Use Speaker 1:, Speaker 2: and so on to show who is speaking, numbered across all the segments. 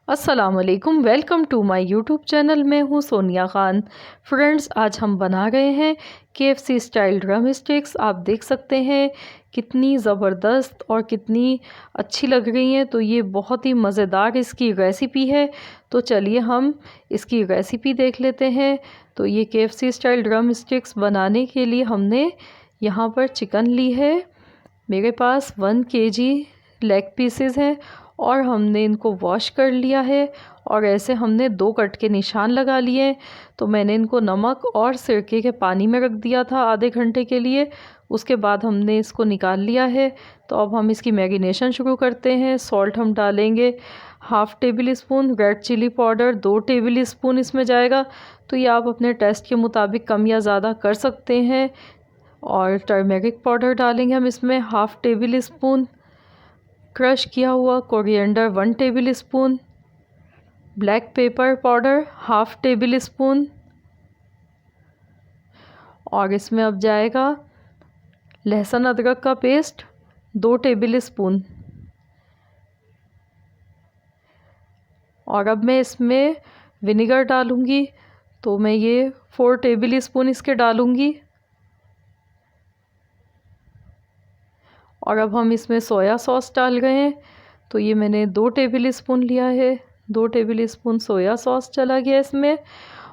Speaker 1: अस्सलामुअलैकुम, welcome to my YouTube channel. मैं हूँ सोनिया ख़ान। फ्रेंड्स, आज हम बना रहे हैं KFC स्टाइल ड्रम स्टिक्स। आप देख सकते हैं कितनी ज़बरदस्त और कितनी अच्छी लग रही हैं। तो ये बहुत ही मज़ेदार इसकी रेसिपी है। तो चलिए हम इसकी रेसिपी देख लेते हैं। तो ये KFC स्टाइल ड्रम स्टिक्स बनाने के लिए हमने यहाँ पर चिकन ली है। मेरे पास 1 kg लेग पीसेस हैं और हमने इनको वॉश कर लिया है और ऐसे हमने 2 कट के निशान लगा लिए। तो मैंने इनको नमक और सिरके के पानी में रख दिया था आधे घंटे के लिए। उसके बाद हमने इसको निकाल लिया है। तो अब हम इसकी मैरिनेशन शुरू करते हैं। सॉल्ट हम डालेंगे half tablespoon, red chilli powder 2 tablespoon इसमें जाएगा। तो ये आप अपने टेस्ट के मुताबिक कम या ज़्यादा कर सकते हैं। और टर्मेरिक पाउडर डालेंगे हम इसमें हाफ़ टेबल स्पून। क्रश किया हुआ coriander 1 table spoon. Black pepper powder half table spoon. और इसमें अब जाएगा लहसुन अदरक का पेस्ट 2 टेबल स्पून। और अब मैं इसमें विनेगर डालूँगी। तो मैं ये 4 टेबल स्पून इसके डालूँगी। और अब हम इसमें सोया सॉस डाल रहे हैं। तो ये मैंने 2 टेबल स्पून लिया है। 2 टेबल स्पून सोया सॉस चला गया इसमें।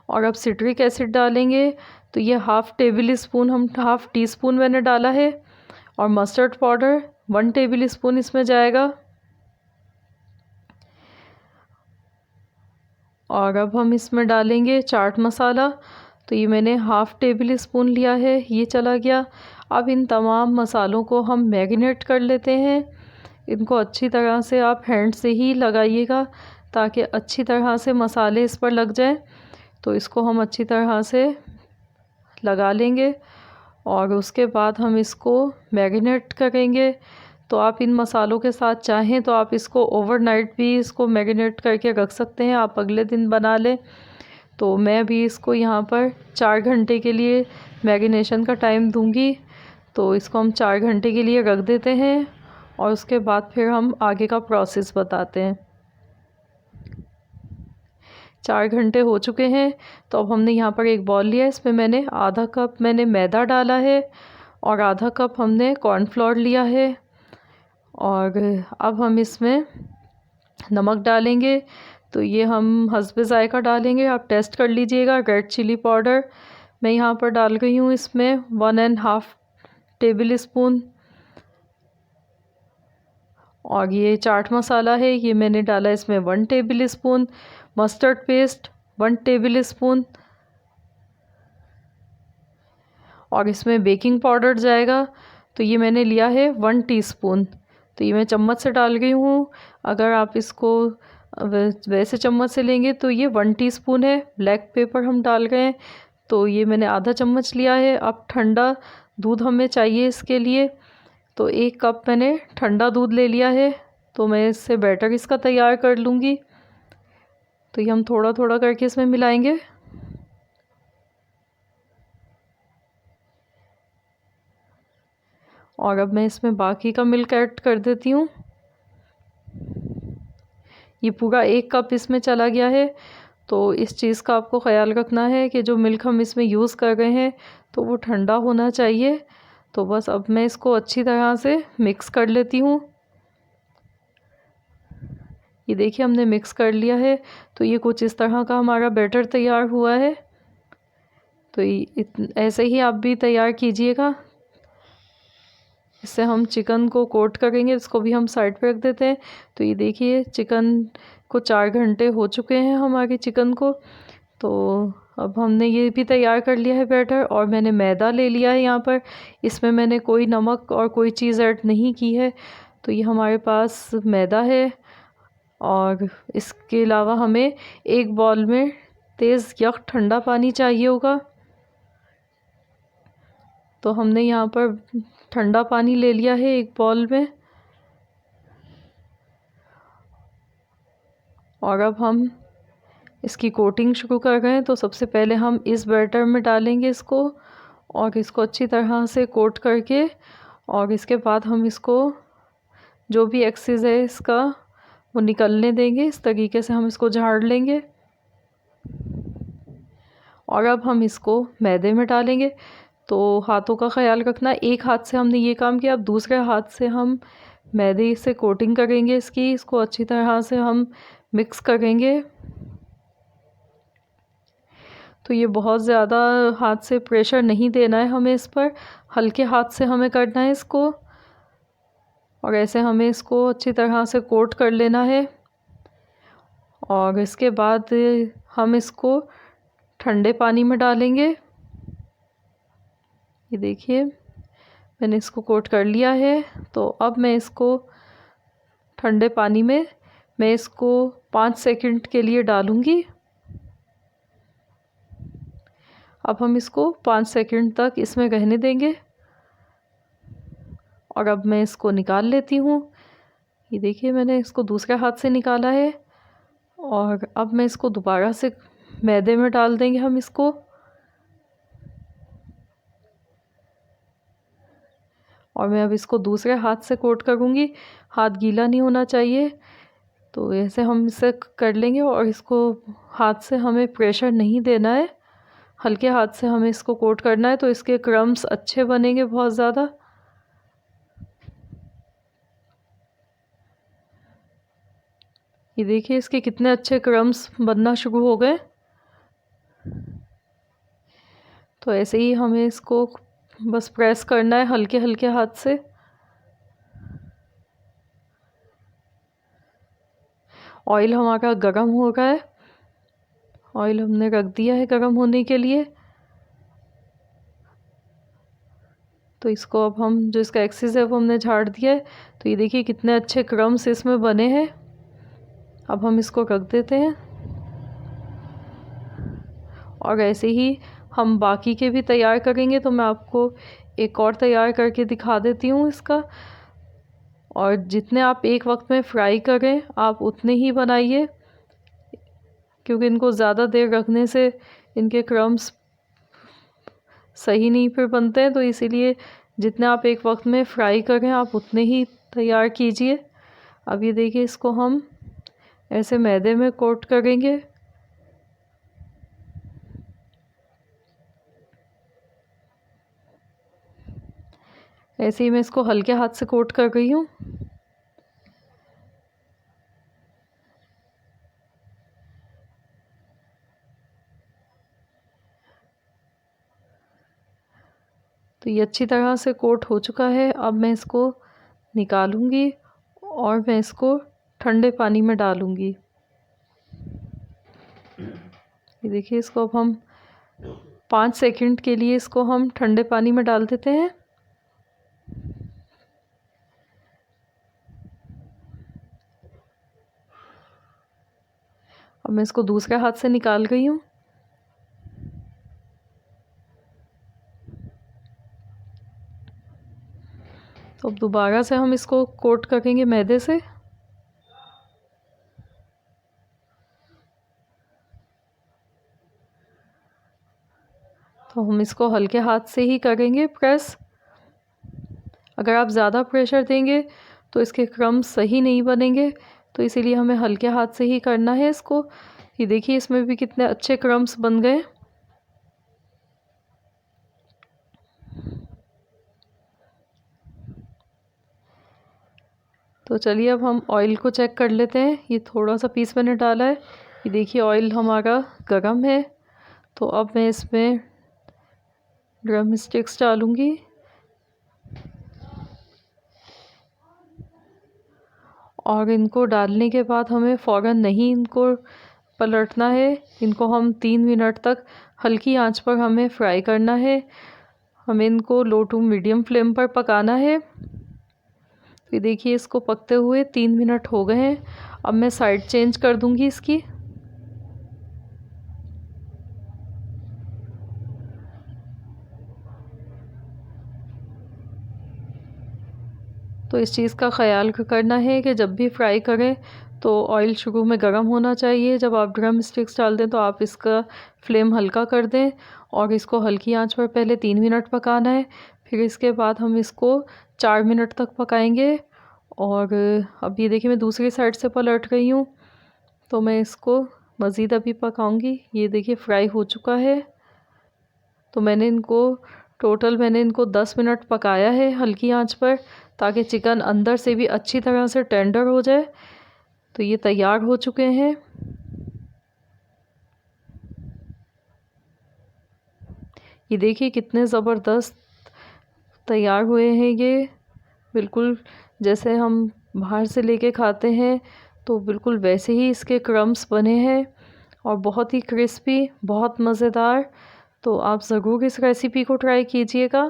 Speaker 1: और अब सिट्रिक एसिड डालेंगे। तो ये हाफ़ टेबल स्पून, हम हाफ़ टी स्पून मैंने डाला है। और मस्टर्ड पाउडर 1 टेबल स्पून इसमें जाएगा। और अब हम इसमें डालेंगे चाट मसाला। तो ये मैंने हाफ़ टेबल स्पून लिया है, ये चला गया। अब इन तमाम मसालों को हम मैरिनेट कर लेते हैं। इनको अच्छी तरह से आप हैंड से ही लगाइएगा ताकि अच्छी तरह से मसाले इस पर लग जाएं। तो इसको हम अच्छी तरह से लगा लेंगे और उसके बाद हम इसको मैरिनेट करेंगे। तो आप इन मसालों के साथ चाहें तो आप इसको ओवरनाइट भी इसको मैरिनेट करके रख सकते हैं, आप अगले दिन बना लें। तो मैं भी इसको यहाँ पर 4 घंटे के लिए मैरिनेशन का टाइम दूँगी। तो इसको हम 4 घंटे के लिए रख देते हैं और उसके बाद फिर हम आगे का प्रोसेस बताते हैं। 4 घंटे हो चुके हैं। तो अब हमने यहाँ पर एक बॉल लिया है, इसमें मैंने आधा कप मैंने मैदा डाला है और आधा कप हमने कॉर्नफ्लोर लिया है। और अब हम इसमें नमक डालेंगे। तो ये हम हस्बे ज़ायक़ा डालेंगे, आप टेस्ट कर लीजिएगा। रेड चिली पाउडर मैं यहाँ पर डाल रही हूँ इसमें 1½ टेबल स्पून। और ये चाट मसाला है, ये मैंने डाला इसमें 1 table spoon. Mustard paste 1 table spoon. और इसमें बेकिंग पाउडर जाएगा। तो ये मैंने लिया है 1 टीस्पून। तो ये मैं चम्मच से डाल गई हूँ। अगर आप इसको वैसे चम्मच से लेंगे तो ये 1 टीस्पून है। ब्लैक पेपर हम डाल रहे हैं। तो ये मैंने आधा चम्मच लिया है। अब ठंडा दूध हमें चाहिए इसके लिए। तो 1 कप मैंने ठंडा दूध ले लिया है। तो मैं इससे बैटर इसका तैयार कर लूँगी। तो ये हम थोड़ा थोड़ा करके इसमें मिलाएंगे। और अब मैं इसमें बाकी का मिल्क ऐड कर देती हूँ। ये पूरा 1 कप इसमें चला गया है। तो इस चीज़ का आपको ख़याल रखना है कि जो मिल्क हम इसमें यूज़ कर रहे हैं तो वो ठंडा होना चाहिए। तो बस अब मैं इसको अच्छी तरह से मिक्स कर लेती हूँ। ये देखिए हमने मिक्स कर लिया है। तो ये कुछ इस तरह का हमारा बैटर तैयार हुआ है। तो ऐसे ही आप भी तैयार कीजिएगा। इससे हम चिकन को कोट करेंगे, इसको भी हम साइड पे रख देते हैं। तो ये देखिए चिकन को 4 घंटे हो चुके हैं हमारे चिकन को। तो अब हमने ये भी तैयार कर लिया है बैटर। और मैंने मैदा ले लिया है यहाँ पर। इसमें मैंने कोई नमक और कोई चीज़ ऐड नहीं की है। तो ये हमारे पास मैदा है। और इसके अलावा हमें एक बॉल में तेज़ यख ठंडा पानी चाहिए होगा। तो हमने यहाँ पर ठंडा पानी ले लिया है एक बॉल में। और अब हम इसकी कोटिंग शुरू कर रहे हैं। तो सबसे पहले हम इस बैटर में डालेंगे इसको और इसको अच्छी तरह से कोट करके। और इसके बाद हम इसको जो भी एक्सेस है इसका वो निकलने देंगे। इस तरीके से हम इसको झाड़ लेंगे और अब हम इसको मैदे में डालेंगे। तो हाथों का ख्याल रखना, एक हाथ से हमने ये काम किया, अब दूसरे हाथ से हम मैदे से कोटिंग करेंगे इसको अच्छी तरह से हम मिक्स करेंगे। तो ये बहुत ज़्यादा हाथ से प्रेशर नहीं देना है हमें इस पर, हल्के हाथ से हमें करना है इसको। और ऐसे हमें इसको अच्छी तरह से कोट कर लेना है। और इसके बाद हम इसको ठंडे पानी में डालेंगे। ये देखिए मैंने इसको कोट कर लिया है। तो अब मैं इसको ठंडे पानी में 5 सेकंड के लिए डालूँगी। अब हम इसको 5 सेकंड तक इसमें रहने देंगे। और अब मैं इसको निकाल लेती हूँ। ये देखिए मैंने इसको दूसरे हाथ से निकाला है। और अब मैं इसको दोबारा से मैदे में डाल देंगे हम इसको। और मैं अब इसको दूसरे हाथ से कोट करूँगी, हाथ गीला नहीं होना चाहिए। तो ऐसे हम इसे कर लेंगे और इसको हाथ से हमें प्रेशर नहीं देना है, हल्के हाथ से हमें इसको कोट करना है। तो इसके क्रम्स अच्छे बनेंगे बहुत ज़्यादा। ये देखिए इसके कितने अच्छे क्रम्स बनना शुरू हो गए। तो ऐसे ही हमें इसको बस प्रेस करना है हल्के हल्के हाथ से। ऑयल हमारा गरम हो रहा है, ऑयल हमने रख दिया है गरम होने के लिए। तो इसको अब हम जो इसका एक्सेस है वो हमने झाड़ दिया है। तो ये देखिए कितने अच्छे क्रम्स इसमें बने हैं। अब हम इसको रख देते हैं। और ऐसे ही हम बाकी के भी तैयार करेंगे। तो मैं आपको एक और तैयार करके दिखा देती हूँ इसका। और जितने आप एक वक्त में फ्राई करें आप उतने ही बनाइए, क्योंकि इनको ज़्यादा देर रखने से इनके क्रम्स सही नहीं फिर बनते हैं। तो इसीलिए जितने आप एक वक्त में फ्राई करें आप उतने ही तैयार कीजिए। अब ये देखिए इसको हम ऐसे मैदे में कोट करेंगे। ऐसे ही मैं इसको हल्के हाथ से कोट कर रही हूँ। तो ये अच्छी तरह से कोट हो चुका है। अब मैं इसको निकालूंगी और मैं इसको ठंडे पानी में डालूंगी। ये देखिए इसको अब हम 5 सेकंड के लिए इसको हम ठंडे पानी में डाल देते हैं। अब मैं इसको दूसरे हाथ से निकाल गई हूँ। तो अब दोबारा से हम इसको कोट करेंगे मैदे से। तो हम इसको हल्के हाथ से ही करेंगे प्रेस। अगर आप ज़्यादा प्रेशर देंगे तो इसके क्रम्स सही नहीं बनेंगे। तो इसीलिए हमें हल्के हाथ से ही करना है इसको। ये देखिए इसमें भी कितने अच्छे क्रम्स बन गए। तो चलिए अब हम ऑयल को चेक कर लेते हैं। ये थोड़ा सा पीस मैंने डाला है। ये देखिए ऑयल हमारा गरम है। तो अब मैं इसमें ड्रम स्टिक्स डालूँगी। और इनको डालने के बाद हमें फ़ौरन नहीं इनको पलटना है। इनको हम 3 मिनट तक हल्की आंच पर हमें फ्राई करना है। हमें इनको लो टू मीडियम फ्लेम पर पकाना है। तो ये देखिए इसको पकते हुए 3 मिनट हो गए हैं। अब मैं साइड चेंज कर दूंगी इसकी। तो इस चीज़ का ख्याल करना है कि जब भी फ्राई करें तो ऑयल शुरू में गर्म होना चाहिए। जब आप ड्रम स्टिक्स डाल दें तो आप इसका फ्लेम हल्का कर दें और इसको हल्की आंच पर पहले 3 मिनट पकाना है। फिर इसके बाद हम इसको 4 मिनट तक पकाएंगे और अब ये देखिए मैं दूसरी साइड से पलट रही हूँ, तो मैं इसको मज़ीद अभी पकाऊंगी। ये देखिए फ्राई हो चुका है। तो मैंने इनको 10 मिनट पकाया है हल्की आंच पर, ताकि चिकन अंदर से भी अच्छी तरह से टेंडर हो जाए। तो ये तैयार हो चुके हैं। ये देखिए कितने ज़बरदस्त तैयार हुए हैं ये, बिल्कुल जैसे हम बाहर से लेके खाते हैं तो बिल्कुल वैसे ही इसके क्रम्स बने हैं और बहुत ही क्रिस्पी, बहुत मज़ेदार। तो आप ज़रूर इस रेसिपी को ट्राई कीजिएगा।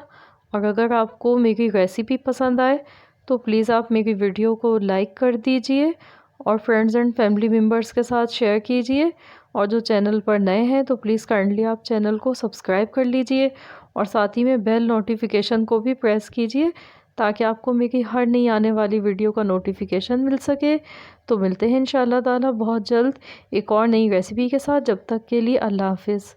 Speaker 1: और अगर आपको मेरी रेसिपी पसंद आए तो प्लीज़ आप मेरी वीडियो को लाइक कर दीजिए और फ्रेंड्स एंड फैमिली मेम्बर्स के साथ शेयर कीजिए। और जो चैनल पर नए हैं तो प्लीज़ काइंडली आप चैनल को सब्सक्राइब कर लीजिए और साथ ही में बेल नोटिफिकेशन को भी प्रेस कीजिए, ताकि आपको मेरी हर नई आने वाली वीडियो का नोटिफिकेशन मिल सके। तो मिलते हैं इंशाल्लाह ताला बहुत जल्द एक और नई रेसिपी के साथ। जब तक के लिए अल्लाह हाफिज़।